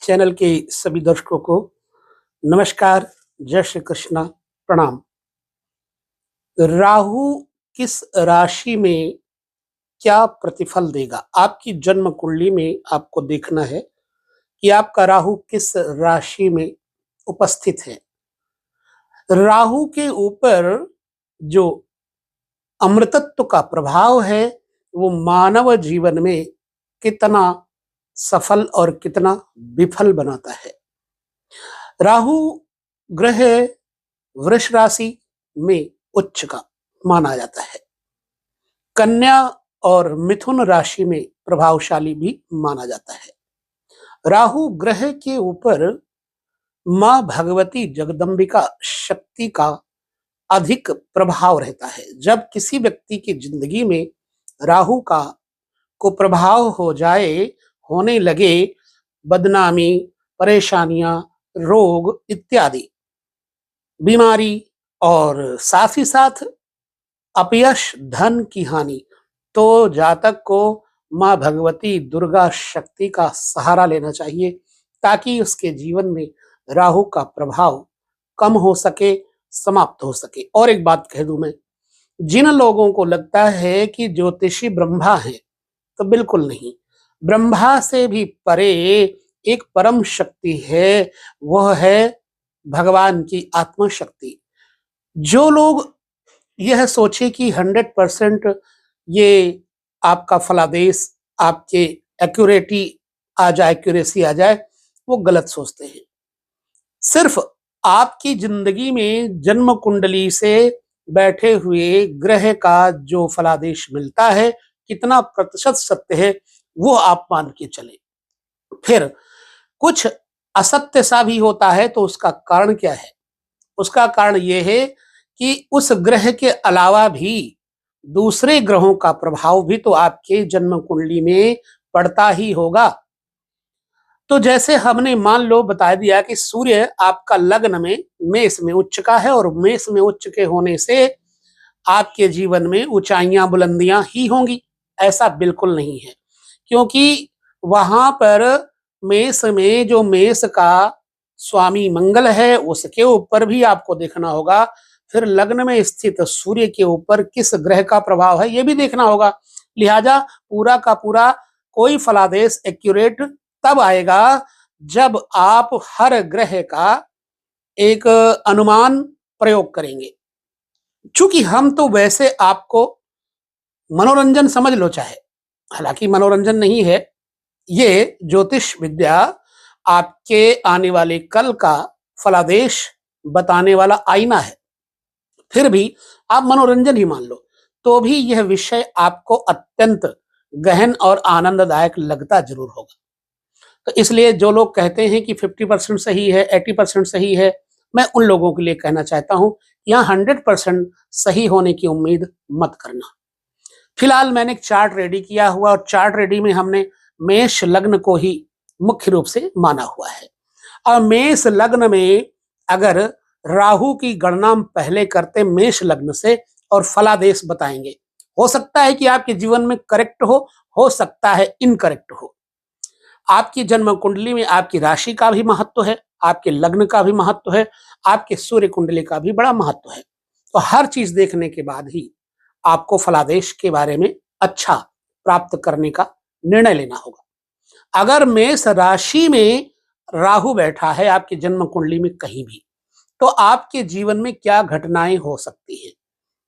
Channel के सभी दर्शकों को नमस्कार, जय श्री कृष्णा, प्रणाम। राहु किस राशि में क्या प्रतिफल देगा? आपकी जन्म कुंडली में आपको देखना है कि आपका राहु किस राशि में उपस्थित है। राहु के ऊपर जो अमृतत्व का प्रभाव है वो मानव जीवन में कितना सफल और कितना विफल बनाता है। राहु ग्रह वृष राशि में उच्च का माना जाता है, कन्या और मिथुन राशि में प्रभावशाली भी माना जाता है। राहु ग्रह के ऊपर मां भगवती जगदम्बिका शक्ति का अधिक प्रभाव रहता है। जब किसी व्यक्ति की जिंदगी में राहु का को प्रभाव हो जाए, होने लगे, बदनामी, परेशानियां, रोग इत्यादि बीमारी और साथ ही साथ अपयश, धन की हानि, तो जातक को मां भगवती दुर्गा शक्ति का सहारा लेना चाहिए ताकि उसके जीवन में राहु का प्रभाव कम हो सके, समाप्त हो सके। और एक बात कह दूं मैं, जिन लोगों को लगता है कि ज्योतिषी ब्रह्मा है, तो बिल्कुल नहीं। ब्रह्मा से भी परे एक परम शक्ति है, वह है भगवान की आत्मा शक्ति। जो लोग यह सोचे कि 100% ये आपका फलादेश, आपके एक्यूरेसी आ जाए, वो गलत सोचते हैं। सिर्फ आपकी जिंदगी में जन्म कुंडली से बैठे हुए ग्रह का जो फलादेश मिलता है, कितना प्रतिशत सत्य है वो आप मान के चले। फिर कुछ असत्य सा भी होता है तो उसका कारण क्या है? उसका कारण यह है कि उस ग्रह के अलावा भी दूसरे ग्रहों का प्रभाव भी तो आपके जन्म कुंडली में पड़ता ही होगा। तो जैसे हमने मान लो बता दिया कि सूर्य आपका लग्न में मेष में उच्च का है और मेष में उच्च के होने से आपके जीवन में ऊंचाइयां बुलंदियां ही होंगी, ऐसा बिल्कुल नहीं है। क्योंकि वहां पर मेष में जो मेष का स्वामी मंगल है, उसके ऊपर भी आपको देखना होगा। फिर लग्न में स्थित सूर्य के ऊपर किस ग्रह का प्रभाव है ये भी देखना होगा। लिहाजा पूरा का पूरा कोई फलादेश एक्यूरेट तब आएगा जब आप हर ग्रह का एक अनुमान प्रयोग करेंगे। चूंकि हम तो वैसे आपको मनोरंजन समझ लो चाहे, हालांकि मनोरंजन नहीं है, ये ज्योतिष विद्या आपके आने वाले कल का फलादेश बताने वाला आईना है। फिर भी आप मनोरंजन ही मान लो तो भी यह विषय आपको अत्यंत गहन और आनंददायक लगता जरूर होगा। तो इसलिए जो लोग कहते हैं कि 50% सही है, 80% सही है, मैं उन लोगों के लिए कहना चाहता हूं, यहाँ 100% सही होने की उम्मीद मत करना। फिलहाल मैंने एक चार्ट रेडी किया हुआ और चार्ट रेडी में हमने मेष लग्न को ही मुख्य रूप से माना हुआ है। और मेष लग्न में अगर राहु की गणना हम पहले करते मेष लग्न से और फलादेश बताएंगे, हो सकता है कि आपके जीवन में करेक्ट हो सकता है इनकरेक्ट हो। आपकी जन्म कुंडली में आपकी राशि का भी महत्व है, आपके लग्न का भी महत्व है, आपके सूर्य कुंडली का भी बड़ा महत्व है। तो हर चीज देखने के बाद ही आपको फलादेश के बारे में अच्छा प्राप्त करने का निर्णय लेना होगा। अगर मेष राशि में राहु बैठा है आपकी जन्म कुंडली में कहीं भी, तो आपके जीवन में क्या घटनाएं हो सकती हैं?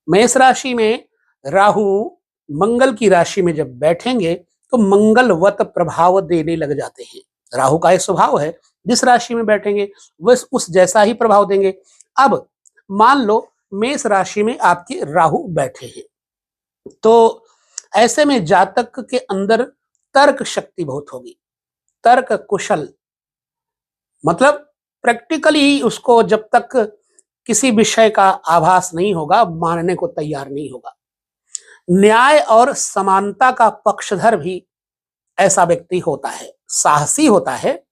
मेष राशि में राहु मंगल की राशि में जब बैठेंगे तो मंगलवत प्रभाव देने लग जाते हैं। राहु का एक स्वभाव है, जिस राशि में बैठेंगे वह उस जैसा ही प्रभाव देंगे। अब मान लो मेष राशि में आपके राहु बैठे हैं, तो ऐसे में जातक के अंदर तर्क शक्ति बहुत होगी, तर्क कुशल, मतलब प्रैक्टिकली उसको जब तक किसी विषय का आभास नहीं होगा मानने को तैयार नहीं होगा। न्याय और समानता का पक्षधर भी ऐसा व्यक्ति होता है, साहसी होता है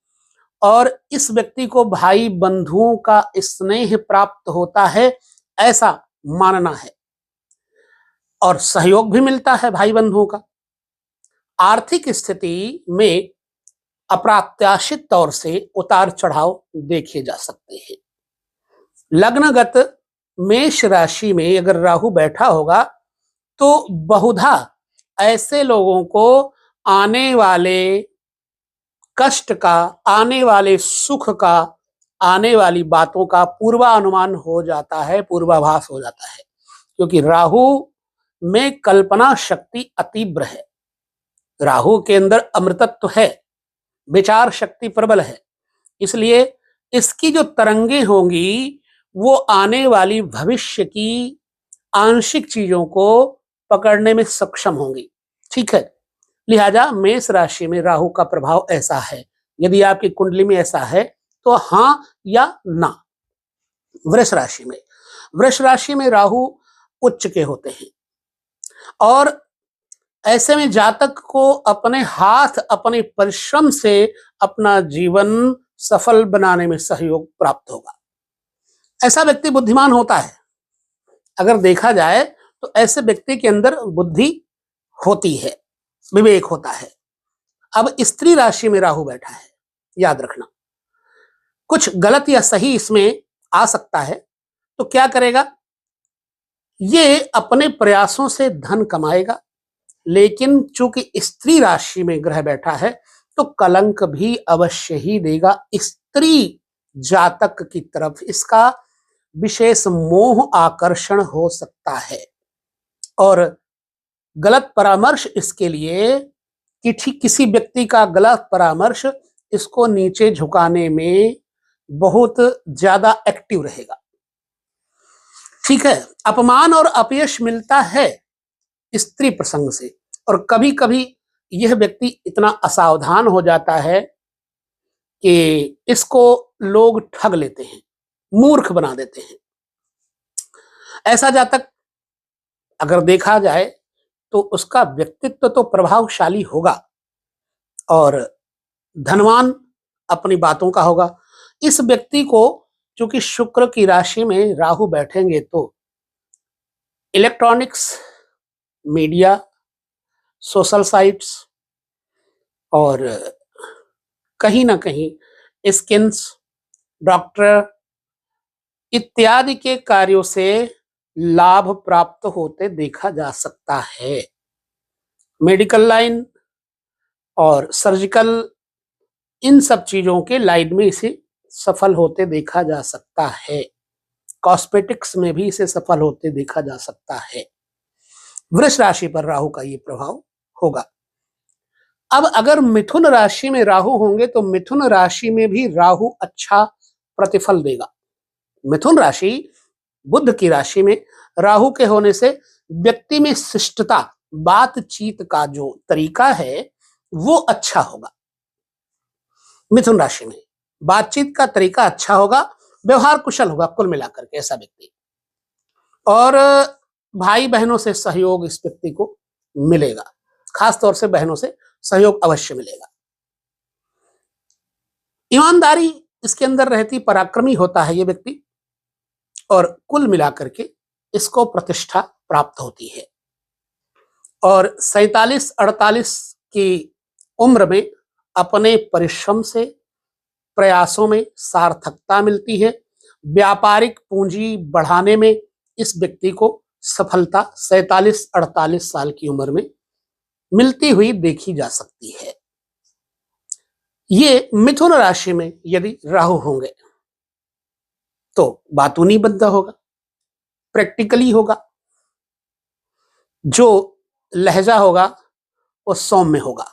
और इस व्यक्ति को भाई बंधुओं का स्नेह प्राप्त होता है ऐसा मानना है और सहयोग भी मिलता है भाई बंधुओं का। आर्थिक स्थिति में अप्रत्याशित तौर से उतार चढ़ाव देखे जा सकते हैं। लग्नगत मेष राशि में अगर राहु बैठा होगा तो बहुधा ऐसे लोगों को आने वाले कष्ट का, आने वाले सुख का, आने वाली बातों का पूर्वानुमान हो जाता है, पूर्वाभास हो जाता है, क्योंकि राहु में कल्पना शक्ति अतीव्र है। राहु के अंदर अमृतत्व है, विचार शक्ति प्रबल है, इसलिए इसकी जो तरंगे होंगी वो आने वाली भविष्य की आंशिक चीजों को पकड़ने में सक्षम होंगी। ठीक है, लिहाजा मेष राशि में राहु का प्रभाव ऐसा है। यदि आपकी कुंडली में ऐसा है तो हां या ना। वृष राशि में राहु उच्च के होते हैं और ऐसे में जातक को अपने हाथ, अपने परिश्रम से अपना जीवन सफल बनाने में सहयोग प्राप्त होगा। ऐसा व्यक्ति बुद्धिमान होता है। अगर देखा जाए तो ऐसे व्यक्ति के अंदर बुद्धि होती है, विवेक होता है। अब स्त्री राशि में राहु बैठा है, याद रखना कुछ गलत या सही इसमें आ सकता है। तो क्या करेगा, ये अपने प्रयासों से धन कमाएगा, लेकिन चूंकि स्त्री राशि में ग्रह बैठा है तो कलंक भी अवश्य ही देगा स्त्री जातक की तरफ। इसका विशेष मोह आकर्षण हो सकता है और गलत परामर्श इसके लिए कि ठीक किसी व्यक्ति का गलत परामर्श इसको नीचे झुकाने में बहुत ज्यादा एक्टिव रहेगा। ठीक है, अपमान और अपयश मिलता है स्त्री प्रसंग से, और कभी कभी यह व्यक्ति इतना असावधान हो जाता है कि इसको लोग ठग लेते हैं, मूर्ख बना देते हैं। ऐसा जातक अगर देखा जाए तो उसका व्यक्तित्व तो प्रभावशाली होगा और धनवान अपनी बातों का होगा। इस व्यक्ति को चूंकि शुक्र की राशि में राहु बैठेंगे तो इलेक्ट्रॉनिक्स, मीडिया, सोशल साइट्स और कहीं ना कहीं स्किन्स, डॉक्टर इत्यादि के कार्यों से लाभ प्राप्त होते देखा जा सकता है। मेडिकल लाइन और सर्जिकल, इन सब चीजों के लाइन में इसे सफल होते देखा जा सकता है। कॉस्मेटिक्स में भी इसे सफल होते देखा जा सकता है। वृष राशि पर राहु का ये प्रभाव होगा। अब अगर मिथुन राशि में राहु होंगे तो मिथुन राशि में भी राहु अच्छा प्रतिफल देगा। मिथुन राशि बुध की राशि में राहु के होने से व्यक्ति में शिष्टता, बातचीत का जो तरीका है वो अच्छा होगा। मिथुन राशि में बातचीत का तरीका अच्छा होगा, व्यवहार कुशल होगा कुल मिलाकर के ऐसा व्यक्ति, और भाई बहनों से सहयोग इस व्यक्ति को मिलेगा, खासतौर से बहनों से सहयोग अवश्य मिलेगा। ईमानदारी इसके अंदर रहती, पराक्रमी होता है ये व्यक्ति, और कुल मिलाकर के इसको प्रतिष्ठा प्राप्त होती है। और 47-48 की उम्र में अपने परिश्रम से, प्रयासों में सार्थकता मिलती है। व्यापारिक पूंजी बढ़ाने में इस व्यक्ति को सफलता 47-48 साल की उम्र में मिलती हुई देखी जा सकती है। ये मिथुन राशि में यदि राहु होंगे तो बातूनी बंदा होगा, प्रैक्टिकली होगा, जो लहजा होगा वो सौम्य होगा।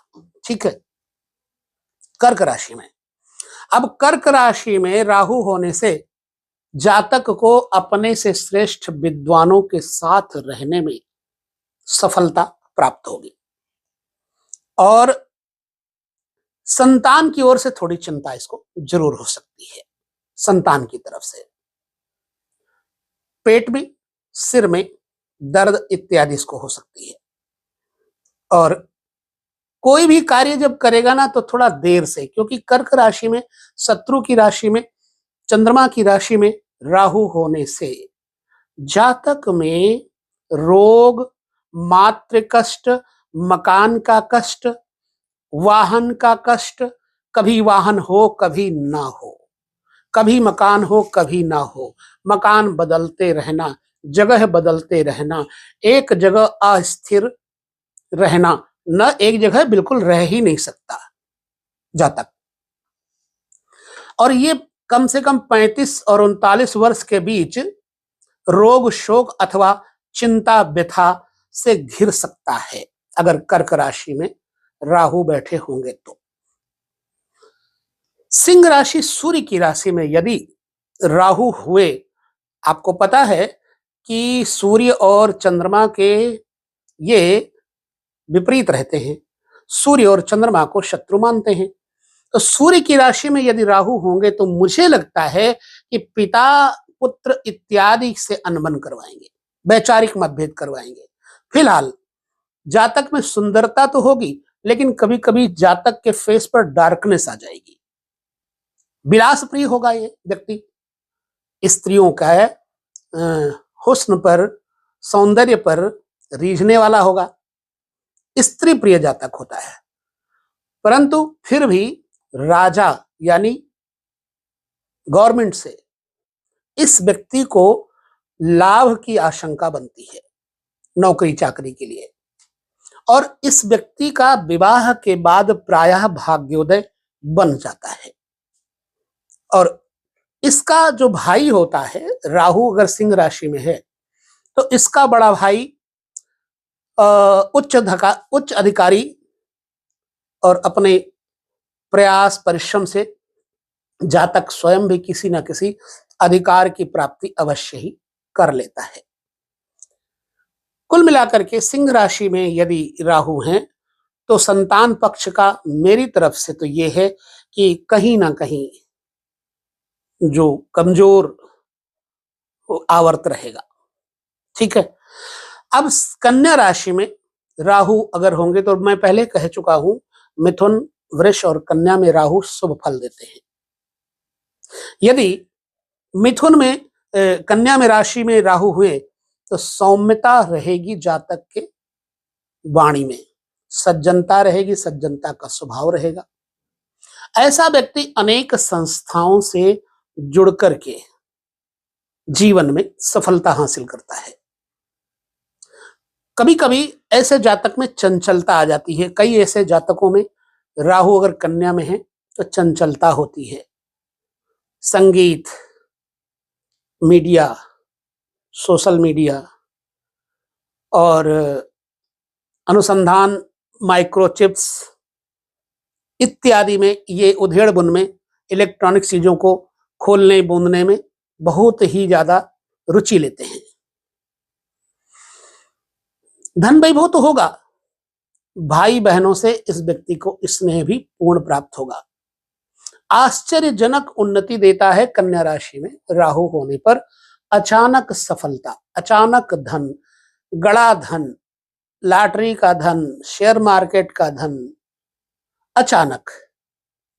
ठीक है, कर्क राशि में, अब कर्क राशि में राहु होने से जातक को अपने से श्रेष्ठ विद्वानों के साथ रहने में सफलता प्राप्त होगी और संतान की ओर से थोड़ी चिंता इसको जरूर हो सकती है। संतान की तरफ से पेट में, सिर में दर्द इत्यादि इसको हो सकती है, और कोई भी कार्य जब करेगा ना तो थोड़ा देर से, क्योंकि कर्क राशि में, शत्रु की राशि में, चंद्रमा की राशि में राहु होने से जातक में रोग, मातृ कष्ट, मकान का कष्ट, वाहन का कष्ट, कभी वाहन हो कभी ना हो, कभी मकान हो कभी ना हो, मकान बदलते रहना, जगह बदलते रहना, एक जगह अस्थिर रहना, न एक जगह बिल्कुल रह ही नहीं सकता जातक। और ये कम से कम 35 और 39 वर्ष के बीच रोग शोक अथवा चिंता व्यथा से घिर सकता है अगर कर्क राशि में राहु बैठे होंगे तो। सिंह राशि सूर्य की राशि में यदि राहु हुए, आपको पता है कि सूर्य और चंद्रमा के ये विपरीत रहते हैं, सूर्य और चंद्रमा को शत्रु मानते हैं। तो सूर्य की राशि में यदि राहु होंगे तो मुझे लगता है कि पिता पुत्र इत्यादि से अनबन करवाएंगे, वैचारिक मतभेद करवाएंगे। फिलहाल जातक में सुंदरता तो होगी, लेकिन कभी कभी जातक के फेस पर डार्कनेस आ जाएगी। विलास प्रिय होगा ये व्यक्ति, स्त्रियों का हुस्न पर, सौंदर्य पर रीझने वाला होगा, स्त्री प्रिय जातक होता है। परंतु फिर भी राजा यानी गवर्नमेंट से इस व्यक्ति को लाभ की आशंका बनती है नौकरी चाकरी के लिए, और इस व्यक्ति का विवाह के बाद प्रायः भाग्योदय बन जाता है। और इसका जो भाई होता है, राहु अगर सिंह राशि में है तो इसका बड़ा भाई उच्च अधिकारी और अपने प्रयास परिश्रम से जातक स्वयं भी किसी न किसी अधिकार की प्राप्ति अवश्य ही कर लेता है। कुल मिलाकर के सिंह राशि में यदि राहु हैं तो संतान पक्ष का मेरी तरफ से तो ये है कि कहीं ना कहीं जो कमजोर आवर्त रहेगा। ठीक है। अब कन्या राशि में राहु अगर होंगे तो मैं पहले कह चुका हूं, मिथुन वृष और कन्या में राहु शुभ फल देते हैं। यदि मिथुन में कन्या में राशि में राहु हुए तो सौम्यता रहेगी जातक के वाणी में, सज्जनता रहेगी, सज्जनता का स्वभाव रहेगा। ऐसा व्यक्ति अनेक संस्थाओं से जुड़ करके जीवन में सफलता हासिल करता है। कभी कभी ऐसे जातक में चंचलता आ जाती है। कई ऐसे जातकों में राहु अगर कन्या में है तो चंचलता होती है। संगीत, मीडिया, सोशल मीडिया और अनुसंधान, माइक्रोचिप्स इत्यादि में, ये उधेड़ बुन में, इलेक्ट्रॉनिक चीजों को खोलने बूंदने में बहुत ही ज्यादा रुचि लेते हैं। धन वैभव तो होगा, भाई बहनों से इस व्यक्ति को स्नेह भी पूर्ण प्राप्त होगा। आश्चर्यजनक उन्नति देता है कन्या राशि में राहु होने पर। अचानक सफलता, अचानक धन, गड़ा धन, लॉटरी का धन, शेयर मार्केट का धन अचानक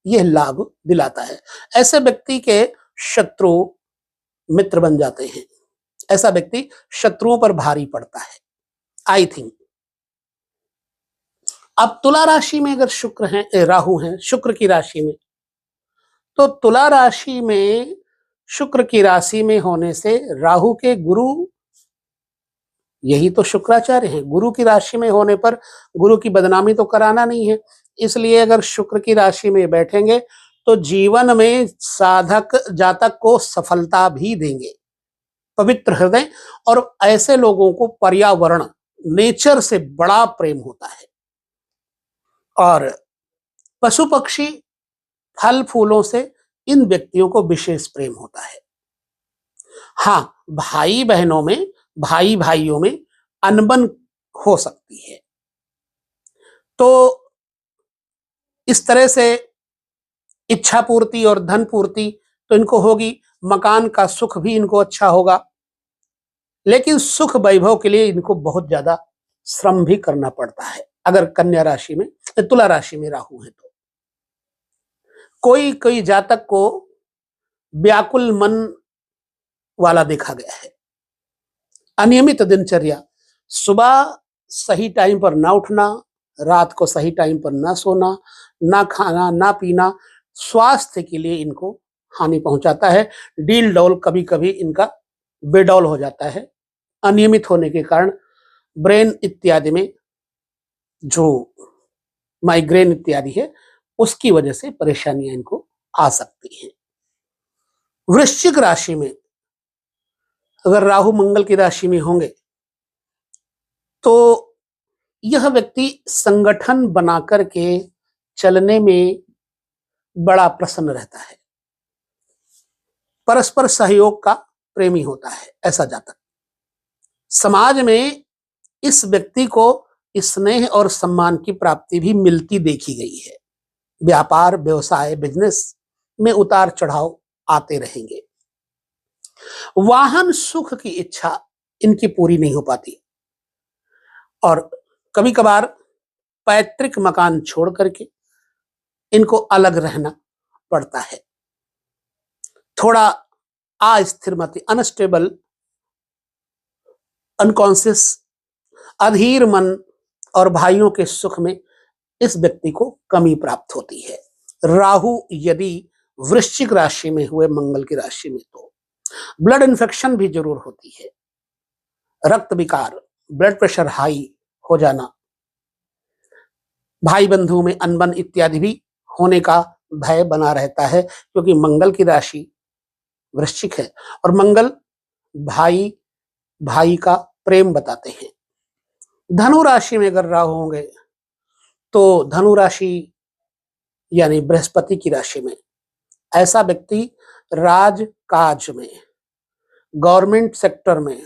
यह लाभ दिलाता है। ऐसे व्यक्ति के शत्रु मित्र बन जाते हैं। ऐसा व्यक्ति शत्रुओं पर भारी पड़ता है, आई थिंक। अब तुला राशि में अगर शुक्र हैं, राहु हैं शुक्र की राशि में, तो तुला राशि में शुक्र की राशि में होने से राहु के गुरु, यही तो शुक्राचार्य हैं, गुरु की राशि में होने पर गुरु की बदनामी तो कराना नहीं है। इसलिए अगर शुक्र की राशि में बैठेंगे तो जीवन में साधक जातक को सफलता भी देंगे। पवित्र हृदय और ऐसे लोगों को पर्यावरण, नेचर से बड़ा प्रेम होता है। और पशु पक्षी, फल फूलों से इन व्यक्तियों को विशेष प्रेम होता है। हाँ, भाई बहनों में, भाई भाइयों में अनबन हो सकती है। तो इस तरह से इच्छा पूर्ति और धन पूर्ति तो इनको होगी, मकान का सुख भी इनको अच्छा होगा, लेकिन सुख वैभव के लिए इनको बहुत ज्यादा श्रम भी करना पड़ता है अगर कन्या राशि में, तुला राशि में राहु है तो। कोई कोई जातक को व्याकुल मन वाला देखा गया है। अनियमित दिनचर्या, सुबह सही टाइम पर ना उठना, रात को सही टाइम पर ना सोना, ना खाना ना पीना स्वास्थ्य के लिए इनको हानि पहुंचाता है। डील डॉल कभी कभी इनका बेडौल हो जाता है। अनियमित होने के कारण ब्रेन इत्यादि में जो माइग्रेन इत्यादि है उसकी वजह से परेशानियां इनको आ सकती हैं। वृश्चिक राशि में अगर राहु मंगल की राशि में होंगे तो यह व्यक्ति संगठन बना करके चलने में बड़ा प्रसन्न रहता है, परस्पर सहयोग का प्रेमी होता है ऐसा जातक। समाज में इस व्यक्ति को स्नेह और सम्मान की प्राप्ति भी मिलती देखी गई है। व्यापार व्यवसाय बिजनेस में उतार चढ़ाव आते रहेंगे। वाहन सुख की इच्छा इनकी पूरी नहीं हो पाती और कभी कभार पैतृक मकान छोड़ करके इनको अलग रहना पड़ता है। थोड़ा अस्थिरमति अनस्टेबल अनकॉन्शियस अधीर मन और भाइयों के सुख में इस व्यक्ति को कमी प्राप्त होती है। राहु यदि वृश्चिक राशि में हुए मंगल की राशि में तो ब्लड इन्फेक्शन भी जरूर होती है। रक्त विकार, ब्लड प्रेशर हाई हो जाना, भाई बंधुओं में अनबन इत्यादि भी होने का भय बना रहता है, क्योंकि मंगल की राशि वृश्चिक है और मंगल भाई भाई का प्रेम बताते हैं। धनु राशि में अगर राहु होंगे तो धनु राशि यानी बृहस्पति की राशि में ऐसा व्यक्ति राज काज में गवर्नमेंट सेक्टर में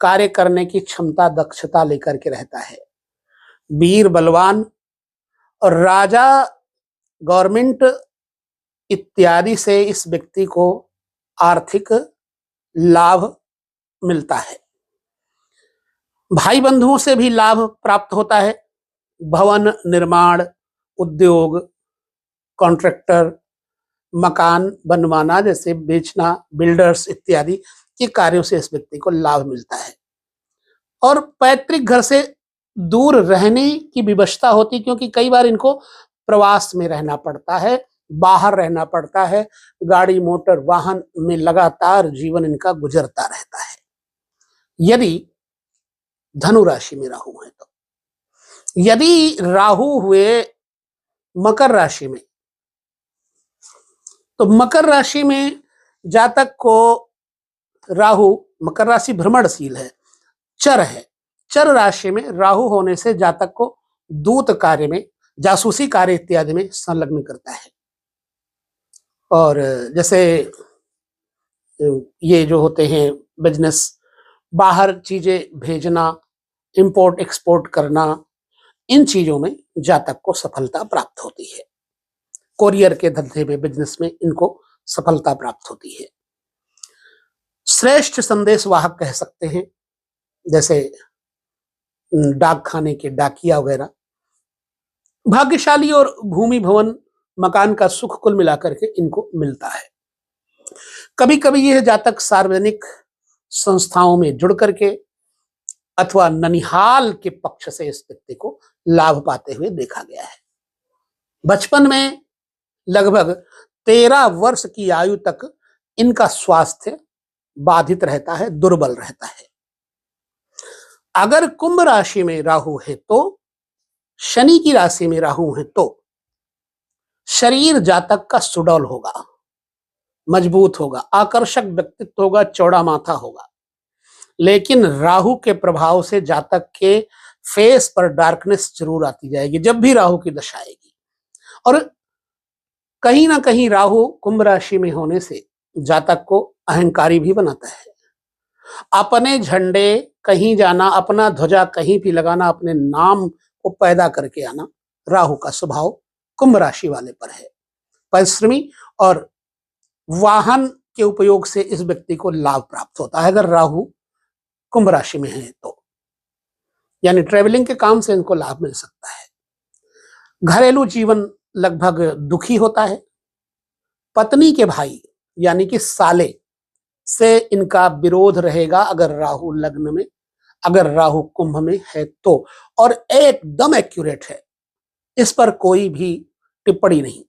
कार्य करने की क्षमता दक्षता लेकर के रहता है। वीर बलवान और राजा गवर्नमेंट इत्यादि से इस व्यक्ति को आर्थिक लाभ मिलता है। भाई बंधुओं से भी लाभ प्राप्त होता है। भवन निर्माण, उद्योग, कॉन्ट्रैक्टर, मकान बनवाना जैसे बेचना, बिल्डर्स इत्यादि के कार्यों से इस व्यक्ति को लाभ मिलता है। और पैतृक घर से दूर रहने की विवशता होती, क्योंकि कई बार इनको प्रवास में रहना पड़ता है, बाहर रहना पड़ता है, गाड़ी मोटर वाहन में लगातार जीवन इनका गुजरता रहता है। यदि धनु राशि में राहु है तो यदि राहु हुए मकर राशि में तो मकर राशि में जातक को राहु, मकर राशि भ्रमणशील है, चर है। चर राशि में राहु होने से जातक को दूत कार्य में, जासूसी कार्य इत्यादि में संलग्न करता है। और जैसे ये जो होते हैं बिजनेस, बाहर चीजें भेजना, इंपोर्ट एक्सपोर्ट करना, इन चीजों में जातक को सफलता प्राप्त होती है। कोरियर के धंधे में, बिजनेस में इनको सफलता प्राप्त होती है। श्रेष्ठ संदेश वाहक कह सकते हैं, जैसे डाक खाने के डाकिया वगैरह। भाग्यशाली और भूमि भवन मकान का सुख कुल मिलाकर के इनको मिलता है। कभी कभी यह जातक सार्वजनिक संस्थाओं में जुड़ करके अथवा ननिहाल के पक्ष से इस व्यक्ति को लाभ पाते हुए देखा गया है। बचपन में लगभग 13 वर्ष की आयु तक इनका स्वास्थ्य बाधित रहता है, दुर्बल रहता है। अगर कुंभ राशि में राहु है तो, शनि की राशि में राहु है तो शरीर जातक का सुडौल होगा, मजबूत होगा, आकर्षक व्यक्तित्व होगा, चौड़ा माथा होगा। लेकिन राहु के प्रभाव से जातक के फेस पर डार्कनेस जरूर आती जाएगी जब भी राहु की दशा आएगी। और कहीं ना कहीं राहु कुंभ राशि में होने से जातक को अहंकारी भी बनाता है। अपने झंडे कहीं जाना, अपना ध्वजा कहीं भी लगाना, अपने नाम को पैदा करके आना, राहु का स्वभाव कुंभ राशि वाले पर है। परिश्रमी और वाहन के उपयोग से इस व्यक्ति को लाभ प्राप्त होता है अगर राहु कुंभ राशि में है तो, यानी ट्रेवलिंग के काम से इनको लाभ मिल सकता है। घरेलू जीवन लगभग दुखी होता है। पत्नी के भाई यानी कि साले से इनका विरोध रहेगा अगर राहु लग्न में, अगर राहु कुंभ में है तो। और एकदम एक्यूरेट है, इस पर कोई भी टिप्पणी नहीं।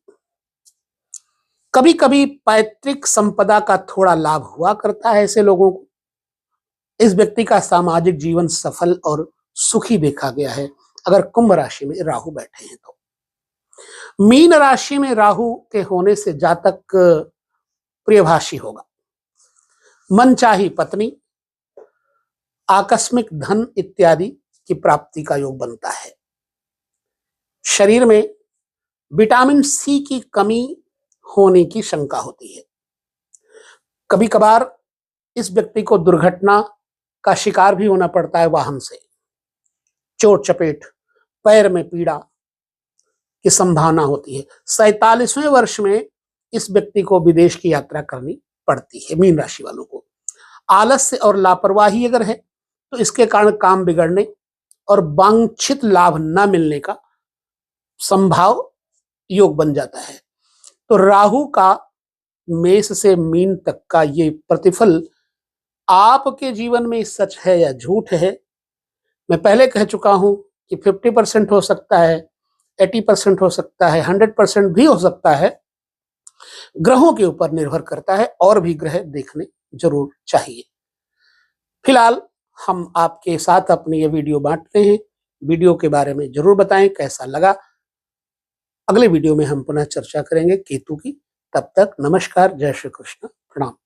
कभी कभी पैतृक संपदा का थोड़ा लाभ हुआ करता है ऐसे लोगों को। इस व्यक्ति का सामाजिक जीवन सफल और सुखी देखा गया है अगर कुंभ राशि में राहु बैठे हैं तो। मीन राशि में राहु के होने से जातक प्रियभाषी होगा, मनचाही पत्नी, आकस्मिक धन इत्यादि की प्राप्ति का योग बनता है। शरीर में विटामिन सी की कमी होने की शंका होती है। कभी कभार इस व्यक्ति को दुर्घटना का शिकार भी होना पड़ता है, वाहन से चोट चपेट, पैर में पीड़ा की संभावना होती है। 47वें वर्ष में इस व्यक्ति को विदेश की यात्रा करनी पड़ती है। मीन राशि वालों को आलस्य और लापरवाही अगर है तो इसके कारण काम बिगड़ने और वांछित लाभ न मिलने का संभाव योग बन जाता है। तो राहु का मेष से मीन तक का ये प्रतिफल आपके जीवन में सच है या झूठ है, मैं पहले कह चुका हूं कि 50% हो सकता है, 80% हो सकता है, 100% भी हो सकता है। ग्रहों के ऊपर निर्भर करता है और भी ग्रह देखने जरूर चाहिए। फिलहाल हम आपके साथ अपनी ये वीडियो बांटते हैं। वीडियो के बारे में जरूर बताएं कैसा लगा। अगले वीडियो में हम पुनः चर्चा करेंगे केतु की। तब तक नमस्कार, जय श्री कृष्ण, प्रणाम।